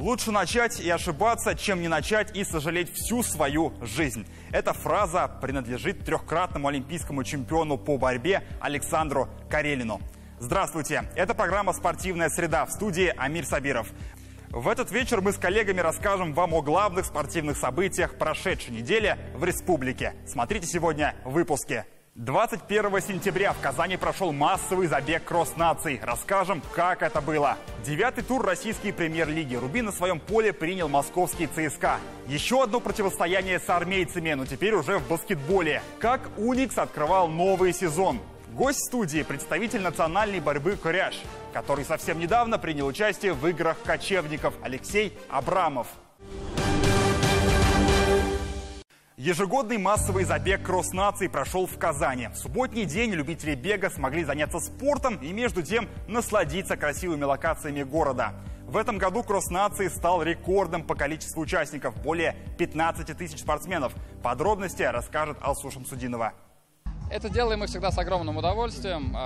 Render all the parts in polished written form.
Лучше начать и ошибаться, чем не начать и сожалеть всю свою жизнь. Эта фраза принадлежит трехкратному олимпийскому чемпиону по борьбе Александру Карелину. Здравствуйте, это программа «Спортивная среда», в студии Амир Сабиров. В этот вечер мы с коллегами расскажем вам о главных спортивных событиях прошедшей недели в республике. Смотрите сегодня в выпуске. 21 сентября в Казани прошел массовый забег кросс-наций. Расскажем, как это было. 9-й тур российской премьер-лиги. Рубин на своем поле принял московский ЦСКА. Еще одно противостояние с армейцами, но теперь уже в баскетболе. Как Уникс открывал новый сезон. Гость студии – представитель национальной борьбы «Коряж», который совсем недавно принял участие в играх кочевников, Алексей Абрамов. Ежегодный массовый забег кросс-наций прошел в Казани. В субботний день любители бега смогли заняться спортом и между тем насладиться красивыми локациями города. В этом году кросс-наций стал рекордом по количеству участников – более 15 тысяч спортсменов. Подробности расскажет Алсу Шамсудинова. Это делаем мы всегда с огромным удовольствием.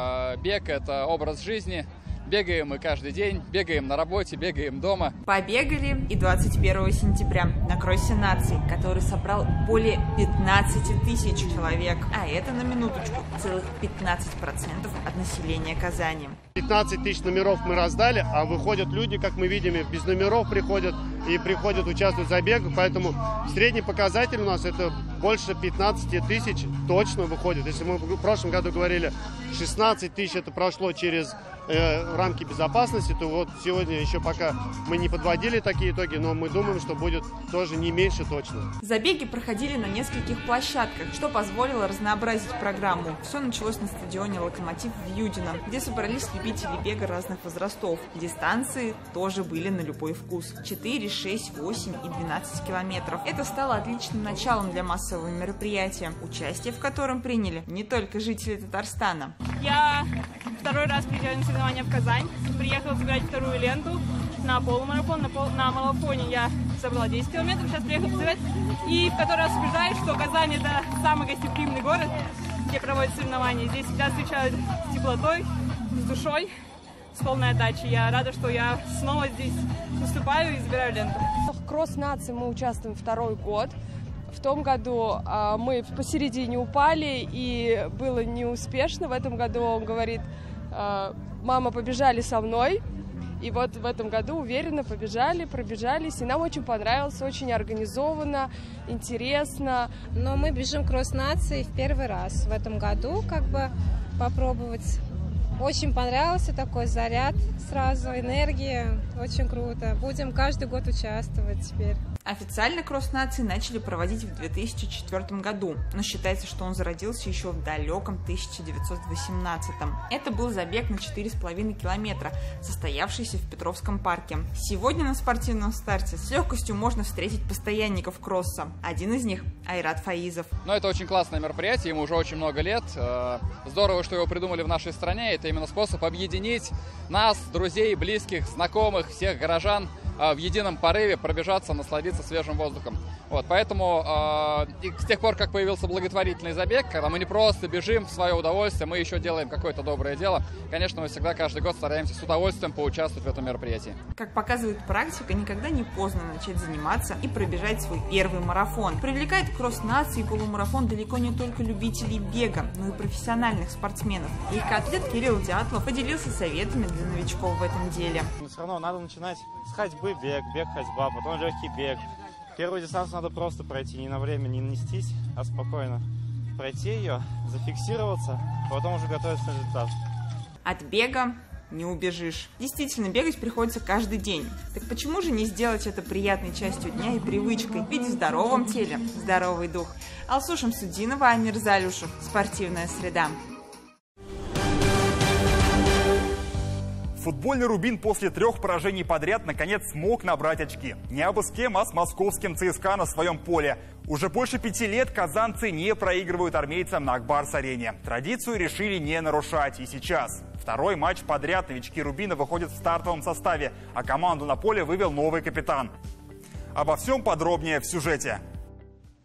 Бег – это образ жизни. Бегаем мы каждый день, бегаем на работе, бегаем дома. Побегали и 21 сентября на кроссе наций, который собрал более 15 тысяч человек. А это, на минуточку, целых 15% от населения Казани. 15 тысяч номеров мы раздали, а выходят люди, как мы видим, и без номеров приходят, и приходят участвовать в забегах. Поэтому средний показатель у нас это больше 15 тысяч точно выходит. Если мы в прошлом году говорили, 16 тысяч это прошло через рамки безопасности, то вот сегодня еще пока мы не подводили такие итоги, но мы думаем, что будет тоже не меньше точно. Забеги проходили на нескольких площадках, что позволило разнообразить программу. Все началось на стадионе «Локомотив» в Юдино, где собрались любители бега разных возрастов. Дистанции тоже были на любой вкус. 4, 6, 8 и 12 километров. Это стало отличным началом для массового мероприятия, участие в котором приняли не только жители Татарстана. Я второй раз приезжаю на соревнования в Казань. Приехала забирать вторую ленту на полумарафон. На марафоне я собрала 10 километров. Сейчас приехала забирать. И в который раз убеждаюсь, что Казань – это самый гостеприимный город, где проводят соревнования. Здесь всегда встречают с теплотой, с душой, с полной отдачей. Я рада, что я снова здесь выступаю и забираю ленту. В кросс-нации мы участвуем второй год. В том году мы посередине упали и было неуспешно. В этом году он говорит: мама, побежали со мной. И вот в этом году уверенно побежали, пробежались. И нам очень понравилось, очень организованно, интересно. Но мы бежим кросс-нации в первый раз в этом году, как бы попробовать. Очень понравился такой заряд сразу, энергия. Очень круто. Будем каждый год участвовать теперь. Официально кросс-нации начали проводить в 2004 году, но считается, что он зародился еще в далеком 1918-м. Это был забег на 4,5 километра, состоявшийся в Петровском парке. Сегодня на спортивном старте с легкостью можно встретить постоянников кросса. Один из них – Айрат Фаизов. Но это очень классное мероприятие, ему уже очень много лет. Здорово, что его придумали в нашей стране. Это именно способ объединить нас, друзей, близких, знакомых, всех горожан в едином порыве пробежаться, насладиться свежим воздухом. Вот, поэтому с тех пор, как появился благотворительный забег, когда мы не просто бежим в свое удовольствие, мы еще делаем какое-то доброе дело, конечно, мы всегда каждый год стараемся с удовольствием поучаствовать в этом мероприятии. Как показывает практика, никогда не поздно начать заниматься и пробежать свой первый марафон. Привлекает кросс-нации и полумарафон далеко не только любителей бега, но и профессиональных спортсменов. Легкоатлет Кирилл Дятлов поделился советами для новичков в этом деле. Но все равно надо начинать с ходьбы, бег-ходьба, потом легкий бег. Первую дистанцию надо просто пройти, не на время, не нестись, а спокойно пройти ее, зафиксироваться, а потом уже готовиться на результат. От бега не убежишь. Действительно, бегать приходится каждый день. Так почему же не сделать это приятной частью дня и привычкой? Ведь в здоровом теле здоровый дух. Алсу Шамсудинова, Амир Залюшев. Спортивная среда. Футбольный «Рубин» после 3 поражений подряд наконец смог набрать очки. Не абы с кем, а с московским ЦСКА на своем поле. Уже больше 5 лет казанцы не проигрывают армейцам на Акбарс-арене. Традицию решили не нарушать и сейчас. Второй матч подряд новички «Рубина» выходят в стартовом составе, а команду на поле вывел новый капитан. Обо всем подробнее в сюжете.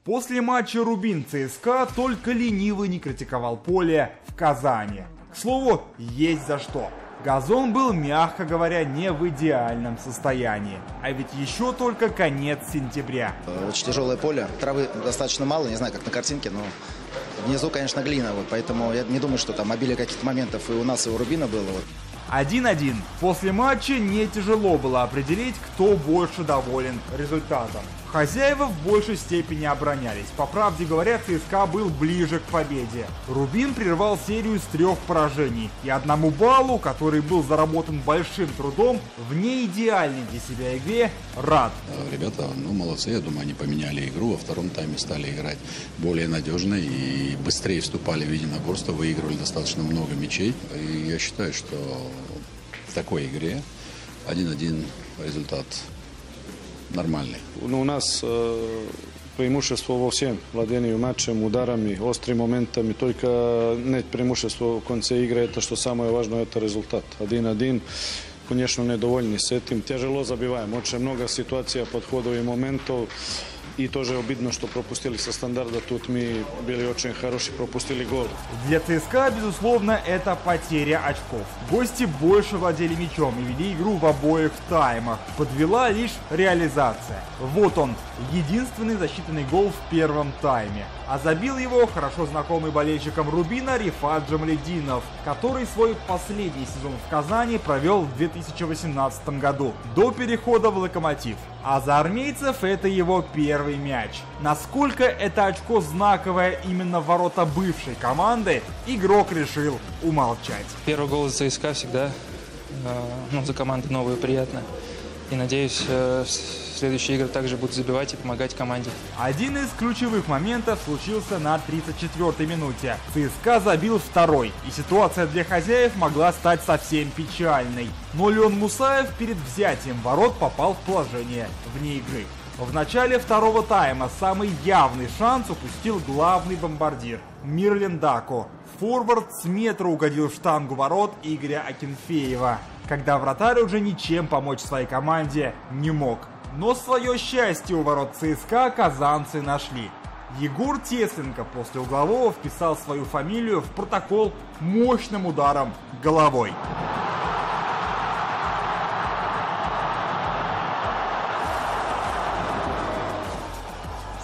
После матча «Рубин-ЦСКА» только ленивый не критиковал поле в Казани. К слову, есть за что. Газон был, мягко говоря, не в идеальном состоянии. А ведь еще только конец сентября. Очень тяжелое поле, травы достаточно мало, не знаю, как на картинке, но внизу, конечно, глина, вот, поэтому я не думаю, что там обилие каких-то моментов и у нас, и у Рубина было. Вот. 1-1. После матча не тяжело было определить, кто больше доволен результатом. Хозяева в большей степени оборонялись. По правде говоря, ЦСКА был ближе к победе. Рубин прервал серию с 3 поражений. И 1 баллу, который был заработан большим трудом, в неидеальной для себя игре, рад. Ребята, молодцы. Я думаю, они поменяли игру. Во втором тайме стали играть более надежно и быстрее вступали в единоборство. Выигрывали достаточно много мячей. И я считаю, что в такой игре 1-1 результат нормальный. У нас преимущество во всем. Владению матчем, ударами, острыми моментами. Только нет преимущества в конце игры. Это что самое важное, это результат. 1-1. Конечно, недовольны с этим. Тяжело забиваем. Очень много ситуаций, подходов и моментов. И тоже обидно, что пропустили со стандарта. Тут мы были очень хорошие, пропустили гол. Для ЦСКА, безусловно, это потеря очков. Гости больше владели мячом и вели игру в обоих таймах. Подвела лишь реализация. Вот он, единственный засчитанный гол в первом тайме. А забил его хорошо знакомый болельщикам Рубина Рифат Джамалединов, который свой последний сезон в Казани провел в 2018 году, до перехода в «Локомотив». А за армейцев это его первый мяч. Насколько это очко знаковое именно в ворота бывшей команды, игрок решил умолчать. Первый гол за ЦСКА всегда за команду новую приятно. И надеюсь, следующие игры также будут забивать и помогать команде. Один из ключевых моментов случился на 34-й минуте. ЦСКА забил второй, и ситуация для хозяев могла стать совсем печальной. Но Леон Мусаев перед взятием ворот попал в положение вне игры. В начале второго тайма самый явный шанс упустил главный бомбардир Мирлен Дако. Форвард с метра угодил в штангу ворот Игоря Акинфеева, когда вратарь уже ничем помочь своей команде не мог. Но свое счастье у ворот ЦСКА казанцы нашли. Егор Тесленко после углового вписал свою фамилию в протокол мощным ударом головой.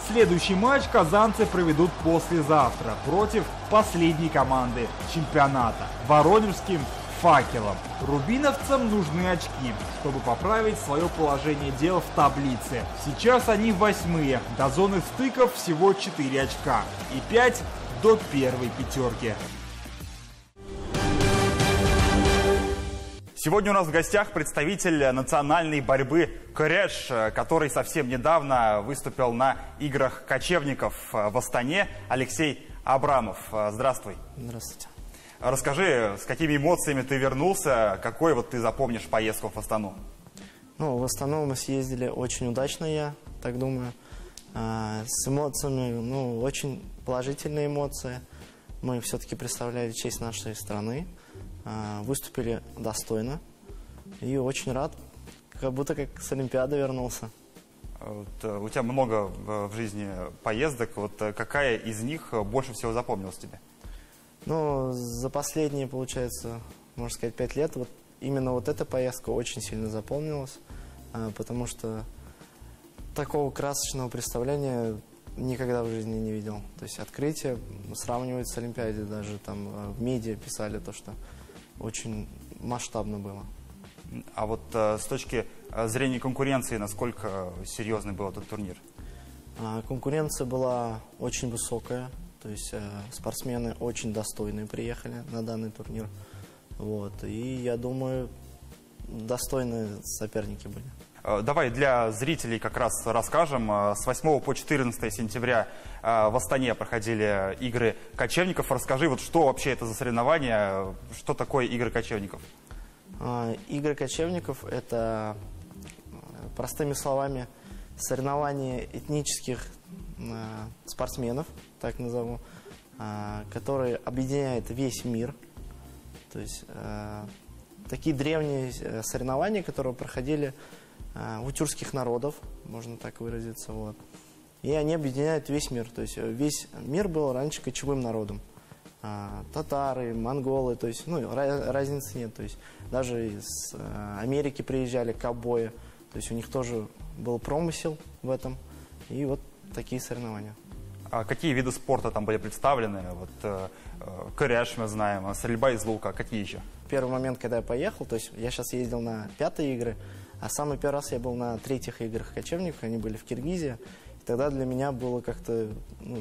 Следующий матч казанцы проведут послезавтра против последней команды чемпионата – воронежским «Факелом». Рубиновцам нужны очки, чтобы поправить свое положение дел в таблице. Сейчас они 8-е, до зоны стыков всего 4 очка и 5 до первой пятерки. Сегодня у нас в гостях представитель национальной борьбы Корэш, который совсем недавно выступил на играх кочевников в Астане, Алексей Абрамов. Здравствуй. Здравствуйте. Расскажи, с какими эмоциями ты вернулся, какой вот ты запомнишь поездку в Астану? Ну, в Астану мы съездили очень удачно, я так думаю. С эмоциями, очень положительные эмоции. Мы все-таки представляли честь нашей страны. Выступили достойно и очень рад, как будто как с Олимпиады вернулся. У тебя много в жизни поездок, вот какая из них больше всего запомнилась тебе? Ну, за последние, получается, можно сказать, 5 лет, вот именно вот эта поездка очень сильно запомнилась, потому что такого красочного представления никогда в жизни не видел. То есть открытие сравнивают с Олимпиадой, даже там в медиа писали то, что очень масштабно было. А вот с точки зрения конкуренции, насколько серьезный был этот турнир? Конкуренция была очень высокая, то есть спортсмены очень достойные приехали на данный турнир. Вот. И я думаю, достойные соперники были. Давай для зрителей как раз расскажем. С 8 по 14 сентября в Астане проходили игры кочевников. Расскажи, вот что вообще это за соревнования, что такое игры кочевников? Игры кочевников – это, простыми словами, соревнования этнических спортсменов, так назову, которые объединяют весь мир. То есть такие древние соревнования, которые проходили у тюркских народов, можно так выразиться, вот. И они объединяют весь мир, то есть весь мир был раньше кочевым народом. татары, монголы, то есть, ну, разницы нет. То есть даже из Америки приезжали ковбои, то есть у них тоже был промысел в этом. И вот такие соревнования. А какие виды спорта там были представлены? Вот куряж мы знаем, стрельба из лука, какие еще? Первый момент, когда я поехал, то есть я сейчас ездил на 5-е игры, а самый первый раз я был на 3-х играх кочевников, они были в Киргизии. И тогда для меня было как-то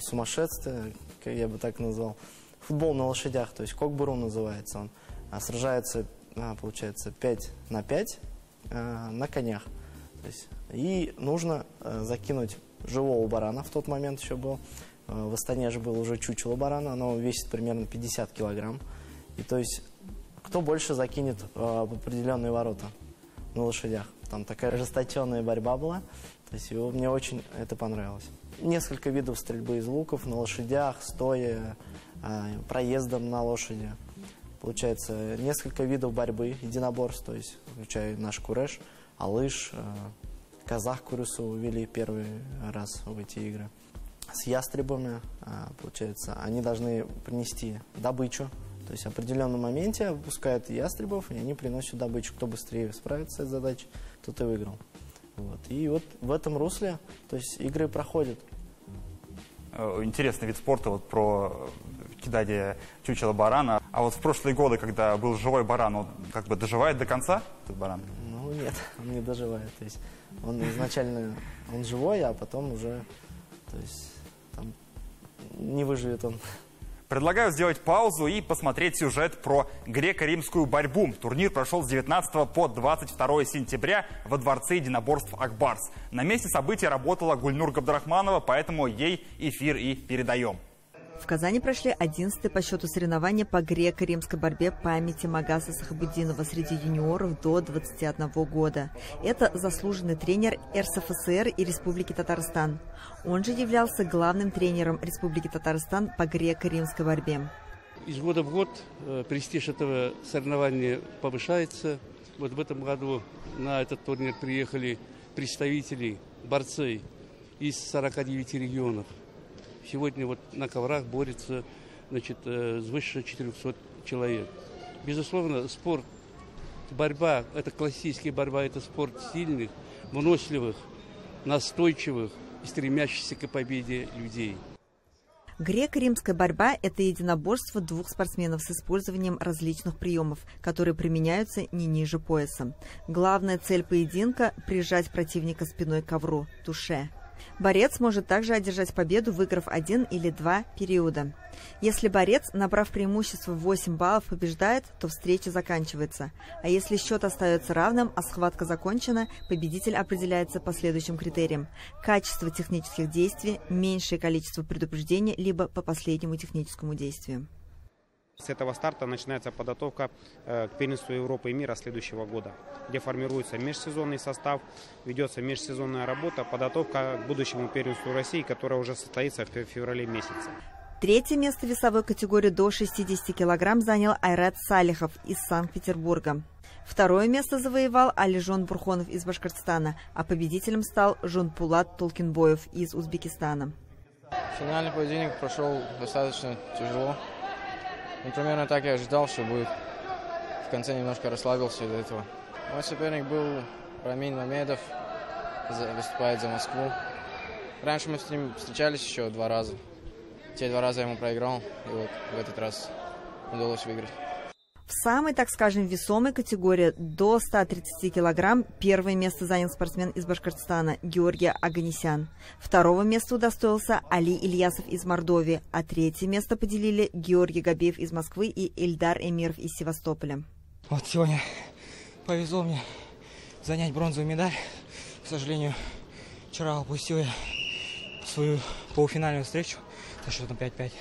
сумасшествие, как я бы так назвал. Футбол на лошадях, то есть кокбуру называется он. Сражаются, получается, 5 на 5 на конях. То есть, и нужно закинуть живого барана, в тот момент еще был. В Астане же было уже чучело барана, оно весит примерно 50 килограмм. И то есть, кто больше закинет в определенные ворота на лошадях. Там такая ожесточенная борьба была. То есть, мне очень это понравилось. Несколько видов стрельбы из луков на лошадях, стоя, проездом на лошади. Получается, несколько видов борьбы, единоборств, то есть, включая наш куреш, алыш, казах курюсу ввели первый раз в эти игры. С ястребами, получается, они должны принести добычу. То есть в определенном моменте выпускают ястребов, и они приносят добычу. Кто быстрее справится с этой задачей, тот и выиграл. Вот. И вот в этом русле, то есть игры проходят. Интересный вид спорта, вот про кидание чучела барана. А вот в прошлые годы, когда был живой баран, он как бы доживает до конца, этот баран? Ну нет, он не доживает. То есть он изначально он живой, а потом уже, то есть, там, не выживет он. Предлагаю сделать паузу и посмотреть сюжет про греко-римскую борьбу. Турнир прошел с 19 по 22 сентября во дворце единоборств Акбарс. На месте события работала Гульнур Габдрахманова, поэтому ей эфир и передаем. В Казани прошли 11-е по счету соревнования по греко-римской борьбе памяти Магаса Сахабуддинова среди юниоров до 21 года. Это заслуженный тренер РСФСР и Республики Татарстан. Он же являлся главным тренером Республики Татарстан по греко-римской борьбе. Из года в год престиж этого соревнования повышается. Вот в этом году на этот турнир приехали представители, борцы из 49 регионов. Сегодня вот на коврах борется, значит, свыше 400 человек. Безусловно, спорт, борьба, это классическая борьба, это спорт сильных, выносливых, настойчивых и стремящихся к победе людей. Греко-римская борьба – это единоборство двух спортсменов с использованием различных приемов, которые применяются не ниже пояса. Главная цель поединка – прижать противника спиной к ковру, туше. Борец может также одержать победу, выиграв 1 или 2 периода. Если борец, набрав преимущество в 8 баллов, побеждает, то встреча заканчивается. А если счет остается равным, а схватка закончена, победитель определяется по следующим критериям: качество технических действий, меньшее количество предупреждений, либо по последнему техническому действию. С этого старта начинается подготовка к первенству Европы и мира следующего года, где формируется межсезонный состав, ведется межсезонная работа, подготовка к будущему первенству России, которое уже состоится в феврале месяце. Третье место в весовой категории до 60 килограмм занял Айрат Салихов из Санкт-Петербурга. Второе место завоевал Алижон Бурхонов из Башкортостана, а победителем стал Жонпулат Толкинбоев из Узбекистана. Финальный поединок прошел достаточно тяжело. Примерно так я ожидал, что будет. В конце немножко расслабился из-за этого. Мой соперник был Рамин Мамедов, выступает за Москву. Раньше мы с ним встречались еще 2 раза. Те 2 раза я ему проиграл, и вот в этот раз удалось выиграть. В самой, так скажем, весомой категории до 130 килограмм первое место занял спортсмен из Башкортостана Георгий Аганесян. Второго места удостоился Али Ильясов из Мордовии, а третье место поделили Георгий Габеев из Москвы и Эльдар Эмиров из Севастополя. Вот сегодня повезло мне занять бронзовую медаль. К сожалению, вчера упустил я свою полуфинальную встречу со счетом 5-5.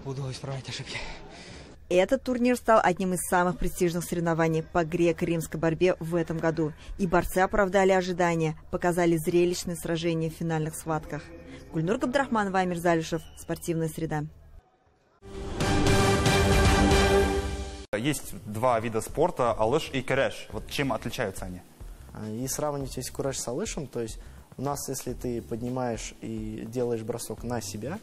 Буду исправлять ошибки. Этот турнир стал одним из самых престижных соревнований по греко-римской борьбе в этом году. И борцы оправдали ожидания, показали зрелищные сражения в финальных схватках. Гульнур Габдрахманова, Амир Залюшев, «Спортивная среда». Есть 2 вида спорта – алыш и куряж. Вот чем отличаются они? И сравнивать если куряж с алышем, то есть у нас, если ты поднимаешь и делаешь бросок на себя,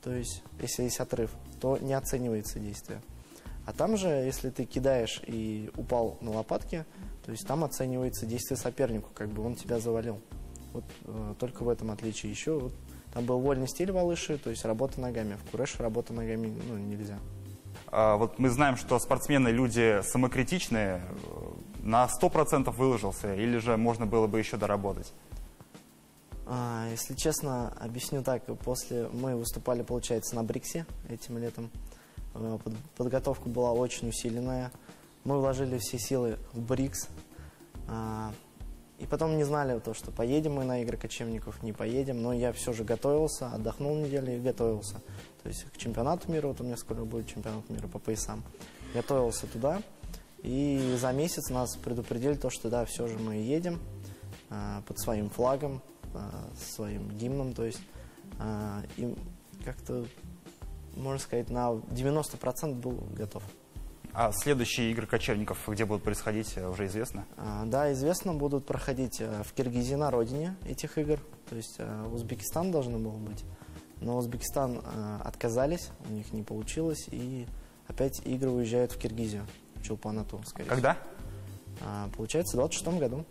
то есть если есть отрыв, то не оценивается действие. А там же, если ты кидаешь и упал на лопатки, то есть там оценивается действие сопернику, как бы он тебя завалил. Вот только в этом отличие. Еще вот, там был вольный стиль Валыши, то есть работа ногами. В Куреше работа ногами нельзя. Вот мы знаем, что спортсмены люди самокритичные. На 100% выложился или же можно было бы еще доработать? Если честно, объясню так. Мы выступали, получается, на Бриксе этим летом. Подготовка была очень усиленная. Мы вложили все силы в Брикс. И потом не знали, что поедем мы на игры кочевников, не поедем. Но я все же готовился, отдохнул неделю и готовился. То есть к чемпионату мира, вот у меня скоро будет чемпионат мира по поясам. Готовился туда. И за месяц нас предупредили, что да, все же мы едем под своим флагом, своим гимном. То есть и как-то, можно сказать, на 90% был готов. А следующие игры кочевников где будут происходить, уже известно? Да, известно, будут проходить в Киргизии, на родине этих игр. То есть Узбекистан должен был быть. Но Узбекистан отказались, у них не получилось. И опять игры уезжают в Киргизию, в Чулпан-Ату, скорее всего. Когда? Получается, в 26-м году.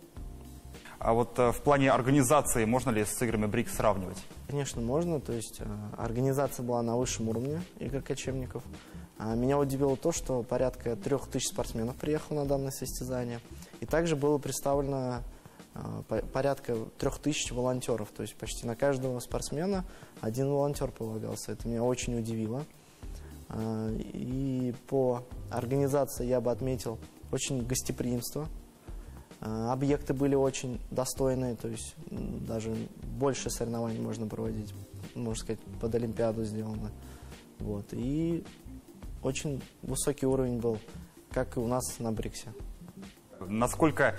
А вот в плане организации можно ли с играми БРИКС сравнивать? Конечно, можно. То есть организация была на высшем уровне игр кочевников. Меня удивило то, что порядка 3000 спортсменов приехало на данное состязание. И также было представлено порядка 3000 волонтеров. То есть почти на каждого спортсмена один волонтер полагался. Это меня очень удивило. И по организации я бы отметил очень гостеприимство. Объекты были очень достойные, то есть даже больше соревнований можно проводить, можно сказать, под Олимпиаду сделано. Вот. И очень высокий уровень был, как и у нас на Бриксе. Насколько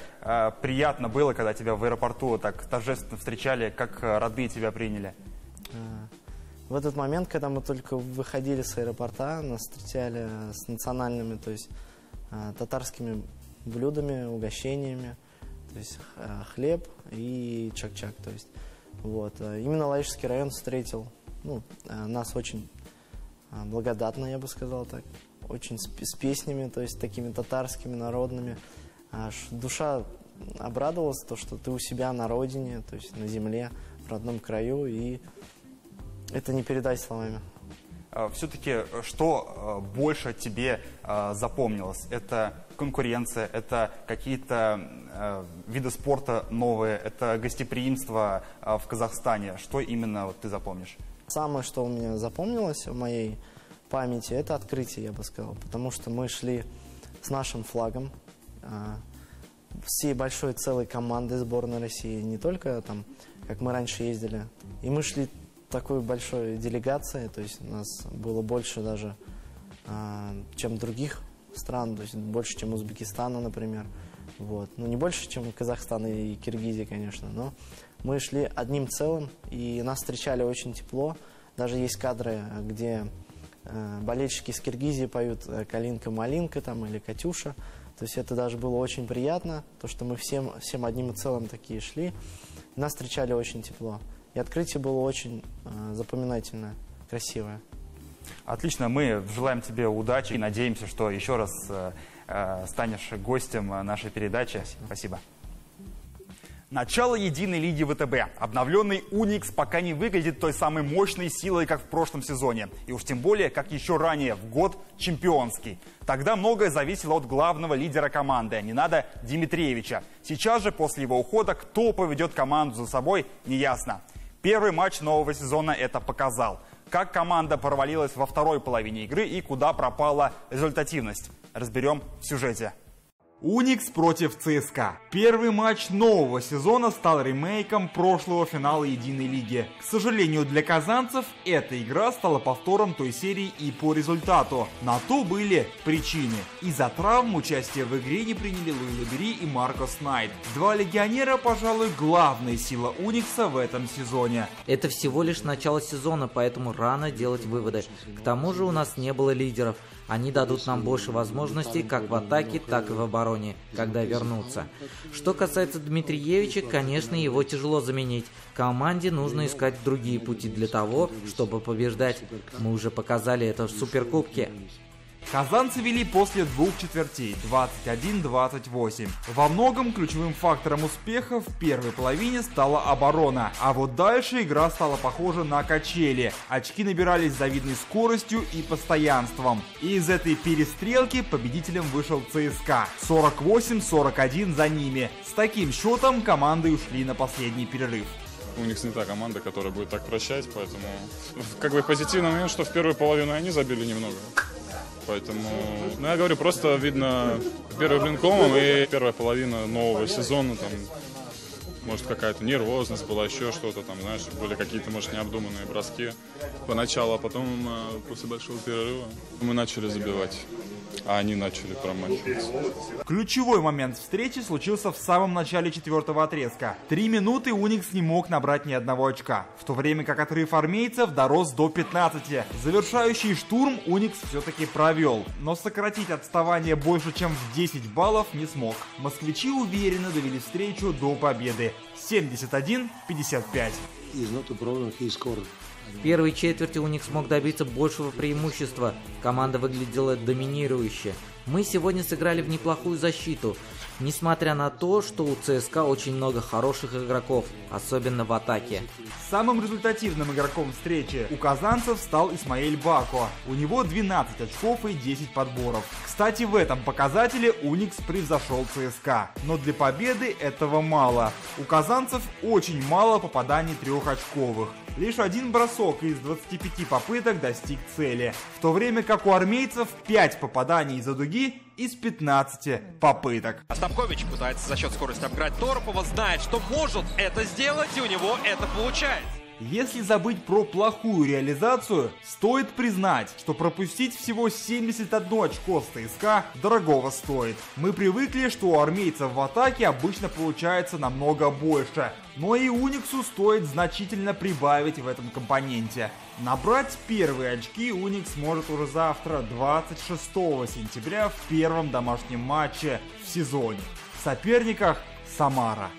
приятно было, когда тебя в аэропорту так торжественно встречали, как родные тебя приняли? В этот момент, когда мы только выходили с аэропорта, нас встречали с национальными, то есть татарскими блюдами, угощениями, то есть хлеб и чак-чак. То есть, вот. Именно Лаишский район встретил нас очень благодатно, я бы сказал так, очень с песнями, то есть такими татарскими, народными. Аж душа обрадовалась, то, что ты у себя на родине, то есть на земле, в родном краю, и это не передать словами. Все-таки что больше тебе запомнилось? Это конкуренция, это какие-то виды спорта новые, это гостеприимство в Казахстане. Что именно ты запомнишь? Самое, что у меня запомнилось в моей памяти, это открытие, я бы сказал. Потому что мы шли с нашим флагом, всей большой целой командой сборной России, не только там, как мы раньше ездили. И мы шли такой большой делегацией, то есть у нас было больше даже, чем других стран, то есть больше, чем Узбекистана, например. Вот. Ну, не больше, чем Казахстан и Киргизия, конечно, но мы шли одним целым, и нас встречали очень тепло. Даже есть кадры, где болельщики из Киргизии поют «Калинка-малинка» там, или «Катюша». То есть это даже было очень приятно, то, что мы всем одним целым такие шли. И нас встречали очень тепло. И открытие было очень запоминательное, красивое. Отлично, мы желаем тебе удачи и надеемся, что еще раз станешь гостем нашей передачи. Спасибо. Начало единой лиги ВТБ. Обновленный Уникс пока не выглядит той самой мощной силой, как в прошлом сезоне. И уж тем более, как еще ранее, в год чемпионский. Тогда многое зависело от главного лидера команды, Ненада Димитриевича. Сейчас же, после его ухода, кто поведет команду за собой, неясно. Первый матч нового сезона это показал. Как команда провалилась во второй половине игры и куда пропала результативность. Разберем в сюжете. Уникс против ЦСКА. Первый матч нового сезона стал ремейком прошлого финала Единой Лиги. К сожалению для казанцев, эта игра стала повтором той серии и по результату. На то были причины. Из-за травм участие в игре не приняли Луи Лабери и Маркос Найт. Два легионера, пожалуй, главная сила Уникса в этом сезоне. Это всего лишь начало сезона, поэтому рано делать выводы. К тому же у нас не было лидеров. Они дадут нам больше возможностей как в атаке, так и в обороне, когда вернутся. Что касается Дмитриевича, конечно, его тяжело заменить. Команде нужно искать другие пути для того, чтобы побеждать. Мы уже показали это в Суперкубке. Казанцы вели после двух четвертей 21-28. Во многом ключевым фактором успеха в первой половине стала оборона, а вот дальше игра стала похожа на качели. Очки набирались с завидной скоростью и постоянством. И из этой перестрелки победителем вышел ЦСКА. 48-41 за ними. С таким счетом команды ушли на последний перерыв. Уникс не та команда, которая будет так прощать, поэтому как бы позитивный момент, что в первую половину они забили немного. Поэтому, я говорю, просто видно первый блинкомом и первая половина нового сезона, там, может, какая-то нервозность была, еще что-то, там, знаешь, были какие-то, может, необдуманные броски поначалу, а потом, после большого перерыва, мы начали забивать, а они начали промахиваться. Ключевой момент встречи случился в самом начале четвертого отрезка. 3 минуты Уникс не мог набрать ни одного очка, в то время как отрыв армейцев дорос до 15. Завершающий штурм Уникс все-таки провел, но сократить отставание больше, чем в 10 баллов не смог. Москвичи уверенно довели встречу до победы. 71-55. В первой четверти Уникс смог добиться большего преимущества. Команда выглядела доминирующе. Мы сегодня сыграли в неплохую защиту, несмотря на то, что у ЦСКА очень много хороших игроков, особенно в атаке. Самым результативным игроком встречи у казанцев стал Исмаэль Бако. У него 12 очков и 10 подборов. Кстати, в этом показателе Уникс превзошел ЦСКА. Но для победы этого мало. У казанцев очень мало попаданий трехочковых. Лишь один бросок из 25 попыток достиг цели, в то время как у армейцев 5 попаданий из-за дуги из 15 попыток. Остапкович пытается за счет скорости обыграть Торопова, знает, что может это сделать, и у него это получается. Если забыть про плохую реализацию, стоит признать, что пропустить всего 71 очко с ЦСКА дорогого стоит. Мы привыкли, что у армейцев в атаке обычно получается намного больше, но и Униксу стоит значительно прибавить в этом компоненте. Набрать первые очки Уникс может уже завтра, 26 сентября, в первом домашнем матче в сезоне. В соперниках Самара.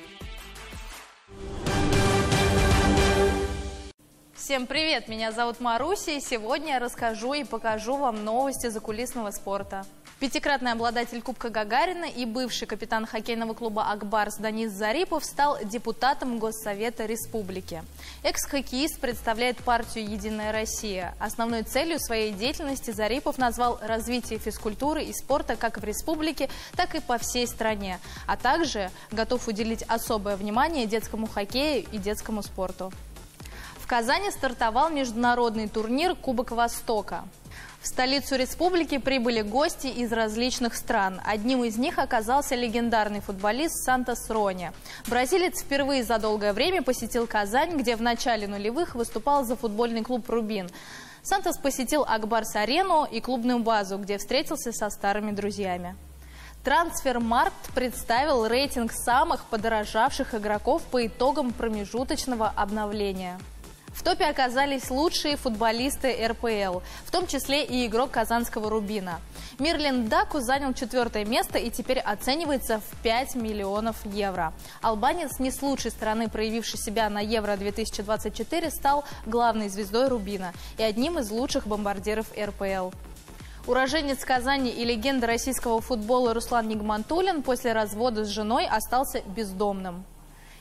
Всем привет! Меня зовут Маруся, и сегодня я расскажу и покажу вам новости закулисного спорта. Пятикратный обладатель Кубка Гагарина и бывший капитан хоккейного клуба «Акбарс» Данис Зарипов стал депутатом Госсовета Республики. Экс-хоккеист представляет партию «Единая Россия». Основной целью своей деятельности Зарипов назвал развитие физкультуры и спорта как в республике, так и по всей стране, а также готов уделить особое внимание детскому хоккею и детскому спорту. В Казани стартовал международный турнир «Кубок Востока». В столицу республики прибыли гости из различных стран. Одним из них оказался легендарный футболист Сантос Рони. Бразилец впервые за долгое время посетил Казань, где в начале нулевых выступал за футбольный клуб «Рубин». Сантос посетил Акбарс-арену и клубную базу, где встретился со старыми друзьями. Трансфермаркт представил рейтинг самых подорожавших игроков по итогам промежуточного обновления. В топе оказались лучшие футболисты РПЛ, в том числе и игрок казанского «Рубина». Мирлен Даку занял 4-е место и теперь оценивается в 5 миллионов евро. Албанец, не с лучшей стороны проявивший себя на Евро-2024, стал главной звездой «Рубина» и одним из лучших бомбардиров РПЛ. Уроженец Казани и легенда российского футбола Руслан Нигматуллин после развода с женой остался бездомным.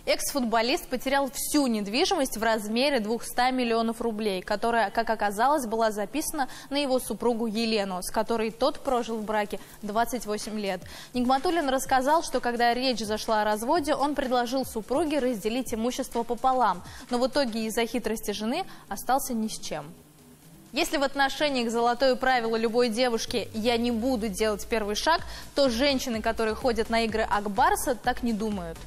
Экс-футболист потерял всю недвижимость в размере 200 миллионов рублей, которая, как оказалось, была записана на его супругу Елену, с которой тот прожил в браке 28 лет. Нигматуллин рассказал, что когда речь зашла о разводе, он предложил супруге разделить имущество пополам, но в итоге из-за хитрости жены остался ни с чем. Если в отношениях золотое правило любой девушки «я не буду делать первый шаг», то женщины, которые ходят на игры Акбарса, так не думают.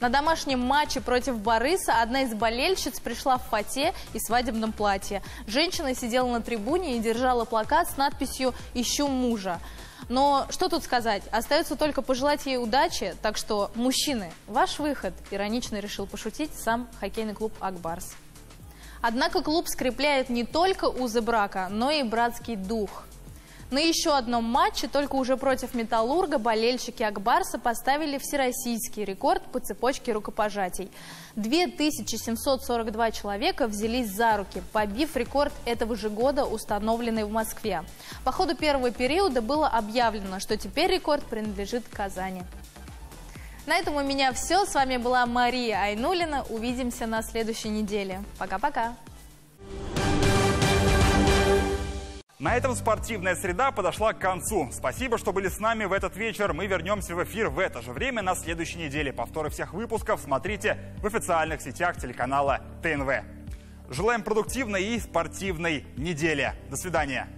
На домашнем матче против Барыса одна из болельщиц пришла в фате и свадебном платье. Женщина сидела на трибуне и держала плакат с надписью «Ищу мужа». Но что тут сказать, остается только пожелать ей удачи, так что, мужчины, ваш выход, иронично решил пошутить сам хоккейный клуб «Акбарс». Однако клуб скрепляет не только узы брака, но и братский дух. На еще одном матче, только уже против «Металлурга», болельщики «Акбарса» поставили всероссийский рекорд по цепочке рукопожатий. 2742 человека взялись за руки, побив рекорд этого же года, установленный в Москве. По ходу первого периода было объявлено, что теперь рекорд принадлежит Казани. На этом у меня все. С вами была Мария Айнуллина. Увидимся на следующей неделе. Пока-пока. На этом спортивная среда подошла к концу. Спасибо, что были с нами в этот вечер. Мы вернемся в эфир в это же время на следующей неделе. Повторы всех выпусков смотрите в официальных сетях телеканала ТНВ. Желаем продуктивной и спортивной недели. До свидания.